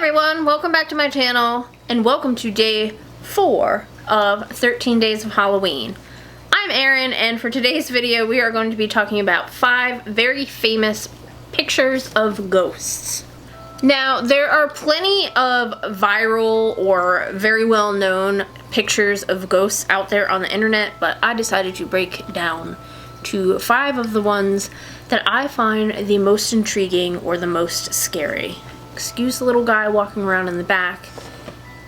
everyone, welcome back to my channel, and welcome to day 4 of 13 Days of Halloween. I'm Erin, and for today's video we are going to be talking about 5 very famous pictures of ghosts. Now, there are plenty of viral or very well known pictures of ghosts out there on the internet, but I decided to break down to 5 of the ones that I find the most intriguing or the most scary. Excuse the little guy walking around in the back.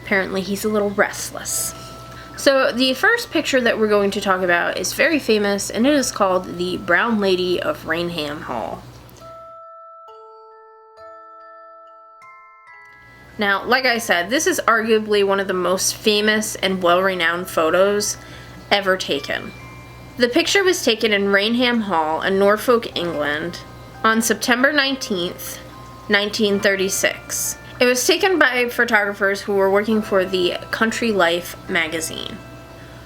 Apparently he's a little restless. So the first picture that we're going to talk about is very famous, and it is called the Brown Lady of Rainham Hall. Now, like I said, this is arguably one of the most famous and well-renowned photos ever taken. The picture was taken in Rainham Hall in Norfolk, England on September 19th, 1936. It was taken by photographers who were working for the Country Life magazine.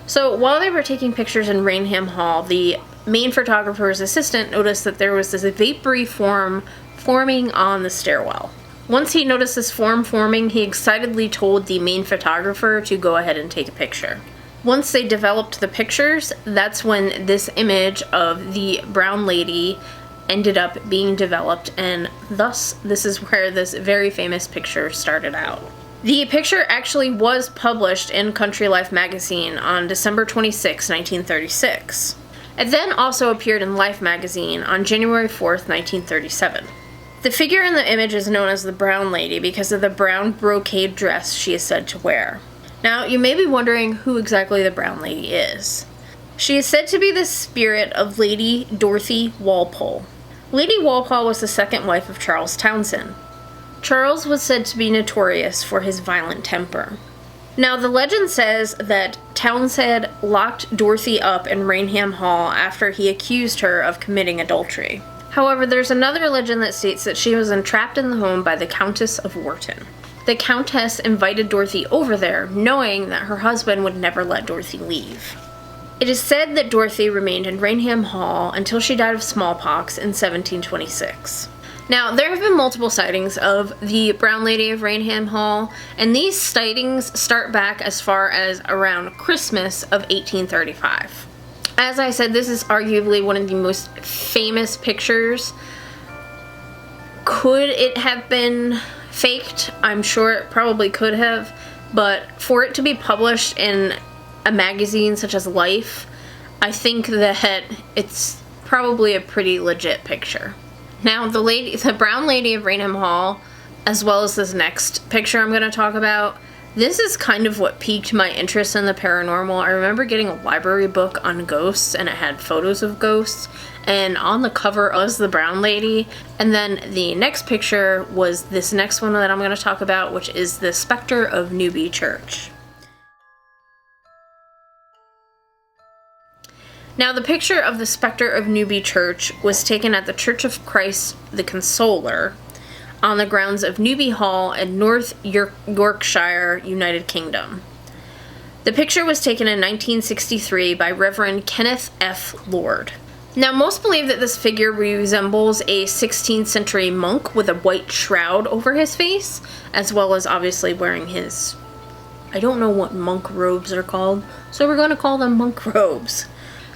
So while they were taking pictures in Rainham Hall, the main photographer's assistant noticed that there was this vapory form forming on the stairwell. Once he noticed this form forming, he excitedly told the main photographer to go ahead and take a picture. Once they developed the pictures, that's when this image of the brown lady ended up being developed, and thus this is where this very famous picture started out. The picture actually was published in Country Life magazine on December 26, 1936. It then also appeared in Life magazine on January 4th, 1937. The figure in the image is known as the Brown Lady because of the brown brocade dress she is said to wear. Now, you may be wondering who exactly the Brown Lady is. She is said to be the spirit of Lady Dorothy Walpole. Lady Walpole was the second wife of Charles Townshend. Charles was said to be notorious for his violent temper. Now, the legend says that Townshend locked Dorothy up in Rainham Hall after he accused her of committing adultery. However, there's another legend that states that she was entrapped in the home by the Countess of Wharton. The Countess invited Dorothy over there, knowing that her husband would never let Dorothy leave. It is said that Dorothy remained in Rainham Hall until she died of smallpox in 1726. Now, there have been multiple sightings of the Brown Lady of Rainham Hall, and these sightings start back as far as around Christmas of 1835. As I said, this is arguably one of the most famous pictures. Could it have been faked? I'm sure it probably could have, but for it to be published in a magazine such as Life, I think that it's probably a pretty legit picture. Now, the Brown Lady of Rainham Hall, as well as this next picture I'm going to talk about, this is kind of what piqued my interest in the paranormal. I remember getting a library book on ghosts, and it had photos of ghosts, and on the cover was the Brown Lady. And then the next picture was this next one that I'm going to talk about, which is the Spectre of Newby Church. Now, the picture of the Spectre of Newby Church was taken at the Church of Christ the Consoler on the grounds of Newby Hall in North Yorkshire, United Kingdom. The picture was taken in 1963 by Reverend Kenneth F. Lord. Now, most believe that this figure resembles a 16th century monk with a white shroud over his face, as well as obviously wearing his, I don't know what monk robes are called, so we're going to call them monk robes.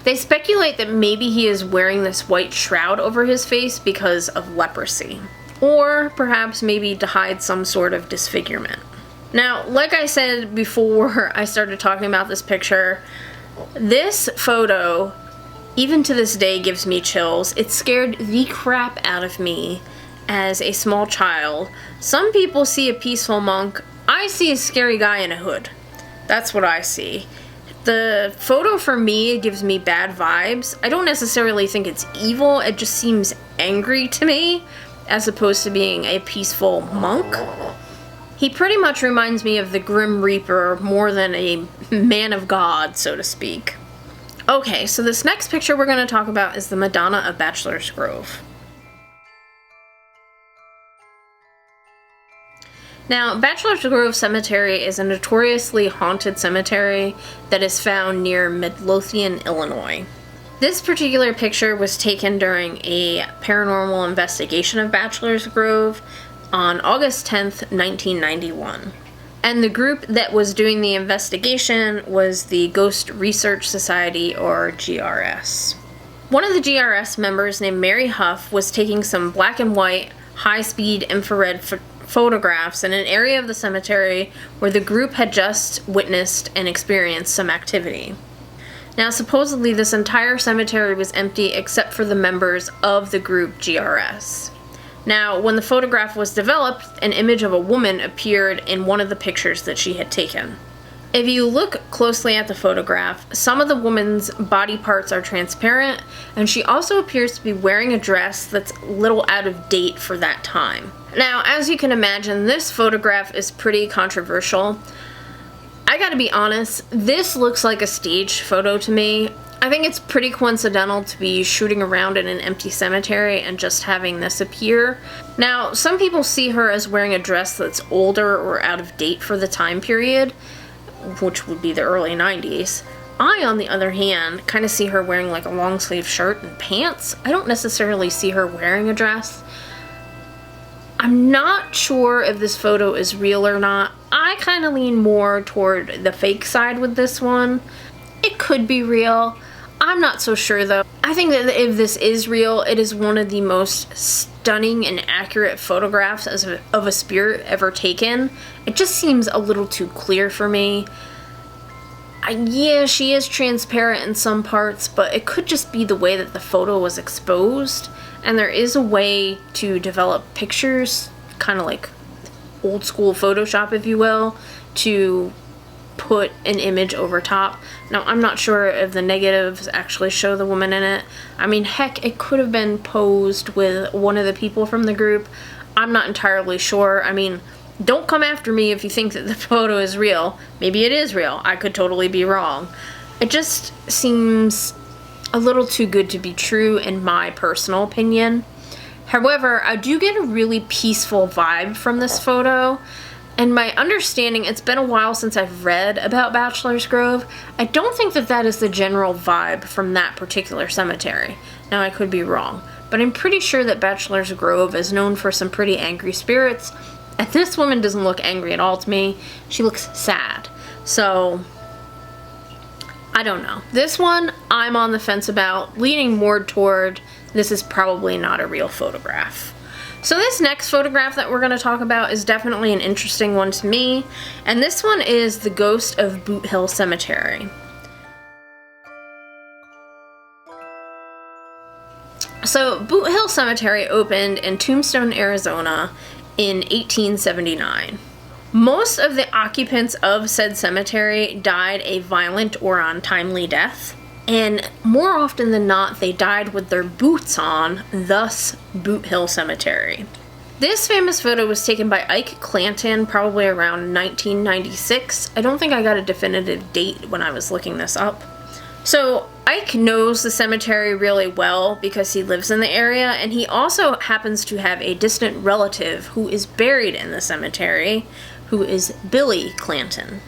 They speculate that maybe he is wearing this white shroud over his face because of leprosy, or perhaps maybe to hide some sort of disfigurement. Now, like I said before I started talking about this picture, this photo, even to this day, gives me chills. It scared the crap out of me as a small child. Some people see a peaceful monk. I see a scary guy in a hood. That's what I see. The photo, for me, gives me bad vibes. I don't necessarily think it's evil, it just seems angry to me, as opposed to being a peaceful monk. He pretty much reminds me of the Grim Reaper more than a man of God, so to speak. Okay, so this next picture we're going to talk about is the Madonna of Bachelors Grove. Now, Bachelors Grove Cemetery is a notoriously haunted cemetery that is found near Midlothian, Illinois. This particular picture was taken during a paranormal investigation of Bachelors Grove on August 10th, 1991. And the group that was doing the investigation was the Ghost Research Society, or GRS. One of the GRS members, named Mary Huff, was taking some black and white, high-speed infrared photographs in an area of the cemetery where the group had just witnessed and experienced some activity. Now, supposedly this entire cemetery was empty except for the members of the group GRS. Now, when the photograph was developed, an image of a woman appeared in one of the pictures that she had taken. If you look closely at the photograph, some of the woman's body parts are transparent, and she also appears to be wearing a dress that's a little out of date for that time. Now, as you can imagine, this photograph is pretty controversial. I gotta be honest, this looks like a staged photo to me. I think it's pretty coincidental to be shooting around in an empty cemetery and just having this appear. Now, some people see her as wearing a dress that's older or out of date for the time period, which would be the early 90s. I, on the other hand, kind of see her wearing like a long sleeve shirt and pants. I don't necessarily see her wearing a dress. I'm not sure if this photo is real or not. I kind of lean more toward the fake side with this one. It could be real. I'm not so sure though. I think that if this is real, it is one of the most stunning and accurate photographs of a spirit ever taken. It just seems a little too clear for me. Yeah, she is transparent in some parts, but it could just be the way that the photo was exposed. And there is a way to develop pictures, kind of like old school Photoshop, if you will, to put an image over top. Now, I'm not sure if the negatives actually show the woman in it. I mean, heck, it could have been posed with one of the people from the group. I'm not entirely sure. I mean, don't come after me if you think that the photo is real. Maybe it is real. I could totally be wrong. It just seems a little too good to be true in my personal opinion. However, I do get a really peaceful vibe from this photo. And my understanding, it's been a while since I've read about Bachelors Grove. I don't think that that is the general vibe from that particular cemetery. Now, I could be wrong, but I'm pretty sure that Bachelors Grove is known for some pretty angry spirits. And this woman doesn't look angry at all to me. She looks sad. So, I don't know. This one, I'm on the fence about, leaning more toward this is probably not a real photograph. So this next photograph that we're going to talk about is definitely an interesting one to me, and this one is the ghost of Boot Hill Cemetery. So Boot Hill Cemetery opened in Tombstone, Arizona in 1879. Most of the occupants of said cemetery died a violent or untimely death. And more often than not, they died with their boots on, thus Boot Hill Cemetery. This famous photo was taken by Ike Clanton probably around 1996. I don't think I got a definitive date when I was looking this up. So Ike knows the cemetery really well because he lives in the area, and he also happens to have a distant relative who is buried in the cemetery, who is Billy Clanton.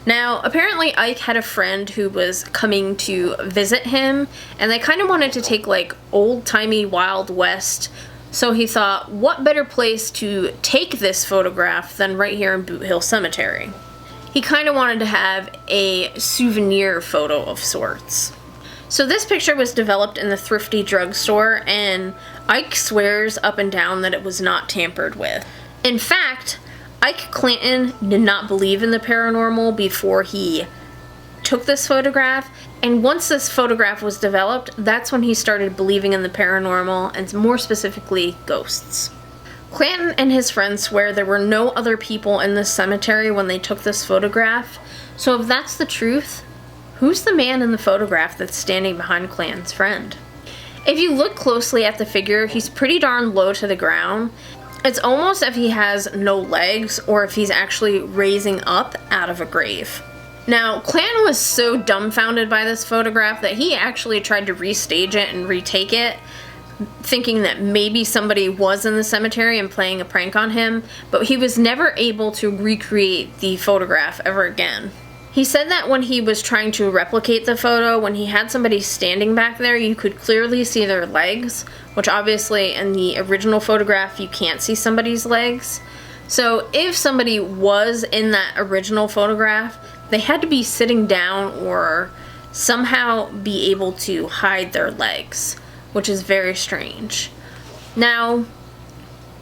Now, apparently Ike had a friend who was coming to visit him, and they kind of wanted to take like old-timey Wild West, so he thought, what better place to take this photograph than right here in Boot Hill Cemetery? He kind of wanted to have a souvenir photo of sorts. So this picture was developed in the Thrifty drugstore, and Ike swears up and down that it was not tampered with. In fact, Ike Clanton did not believe in the paranormal before he took this photograph, and once this photograph was developed, that's when he started believing in the paranormal, and more specifically, ghosts. Clanton and his friends swear there were no other people in this cemetery when they took this photograph, so if that's the truth, who's the man in the photograph that's standing behind Clanton's friend? If you look closely at the figure, he's pretty darn low to the ground. It's almost as if he has no legs, or if he's actually raising up out of a grave. Now, Clanton was so dumbfounded by this photograph that he actually tried to restage it and retake it, thinking that maybe somebody was in the cemetery and playing a prank on him, but he was never able to recreate the photograph ever again. He said that when he was trying to replicate the photo, when he had somebody standing back there, you could clearly see their legs, which obviously in the original photograph you can't see somebody's legs. So if somebody was in that original photograph, they had to be sitting down or somehow be able to hide their legs, which is very strange. Now,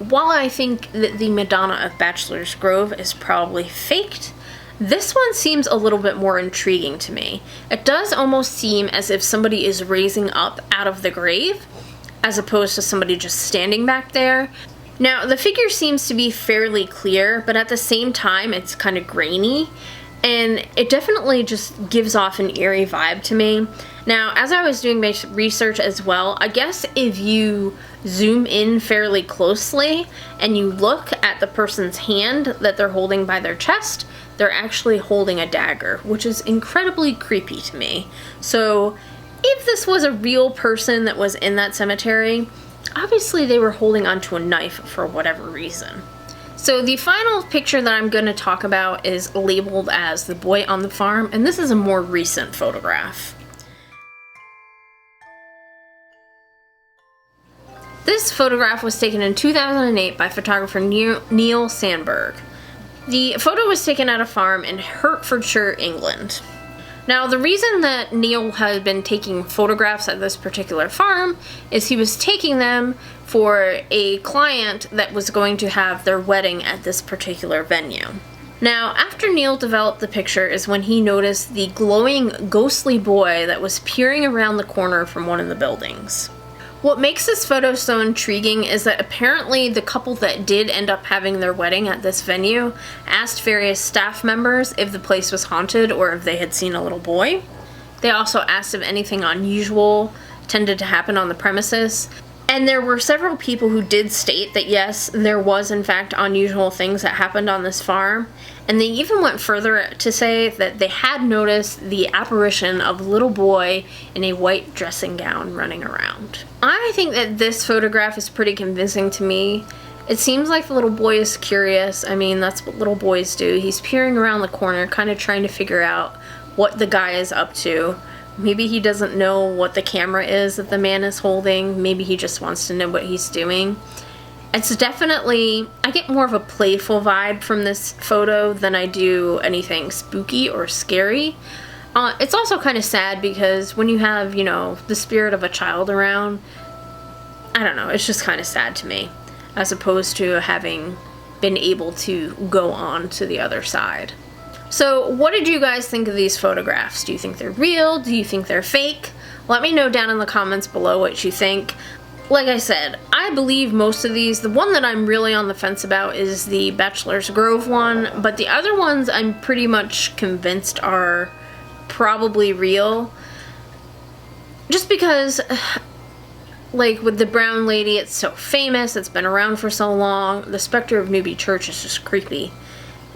while I think that the Madonna of Bachelor's Grove is probably faked, this one seems a little bit more intriguing to me. It does almost seem as if somebody is raising up out of the grave, as opposed to somebody just standing back there. Now, the figure seems to be fairly clear, but at the same time, it's kind of grainy, and it definitely just gives off an eerie vibe to me. Now, as I was doing my research as well, I guess if you zoom in fairly closely and you look at the person's hand that they're holding by their chest, they're actually holding a dagger, which is incredibly creepy to me. So if this was a real person that was in that cemetery, obviously they were holding onto a knife for whatever reason. So the final picture that I'm going to talk about is labeled as The Boy on the Farm, and this is a more recent photograph. This photograph was taken in 2008 by photographer Neil Sandberg. The photo was taken at a farm in Hertfordshire, England. Now, the reason that Neil had been taking photographs at this particular farm is he was taking them for a client that was going to have their wedding at this particular venue. Now, after Neil developed the picture is when he noticed the glowing, ghostly boy that was peering around the corner from one of the buildings. What makes this photo so intriguing is that apparently the couple that did end up having their wedding at this venue asked various staff members if the place was haunted or if they had seen a little boy. They also asked if anything unusual tended to happen on the premises. And there were several people who did state that yes, there was in fact unusual things that happened on this farm. And they even went further to say that they had noticed the apparition of a little boy in a white dressing gown running around. I think that this photograph is pretty convincing to me. It seems like the little boy is curious. I mean, that's what little boys do. He's peering around the corner, kind of trying to figure out what the guy is up to. Maybe he doesn't know what the camera is that the man is holding. Maybe he just wants to know what he's doing. It's definitely, I get more of a playful vibe from this photo than I do anything spooky or scary. It's also kind of sad because when you have, you know, the spirit of a child around, I don't know, it's just kind of sad to me, as opposed to having been able to go on to the other side. So what did you guys think of these photographs? Do you think they're real? Do you think they're fake? Let me know down in the comments below what you think. Like I said, I believe most of these. The one that I'm really on the fence about is the Bachelor's Grove one, but the other ones I'm pretty much convinced are probably real. Just because, like with the brown lady, it's so famous, it's been around for so long. The specter of Newby Church is just creepy.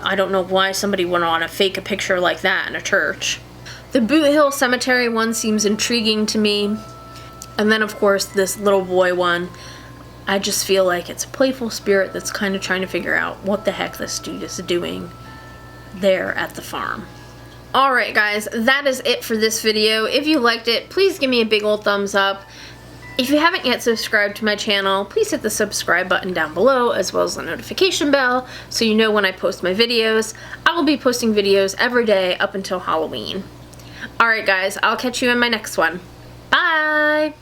I don't know why somebody would want to fake a picture like that in a church. The Boot Hill Cemetery one seems intriguing to me. And then, of course, this little boy one, I just feel like it's a playful spirit that's kind of trying to figure out what the heck this dude is doing there at the farm. Alright guys, that is it for this video. If you liked it, please give me a big old thumbs up. If you haven't yet subscribed to my channel, please hit the subscribe button down below, as well as the notification bell, so you know when I post my videos. I will be posting videos every day up until Halloween. Alright guys, I'll catch you in my next one. Bye!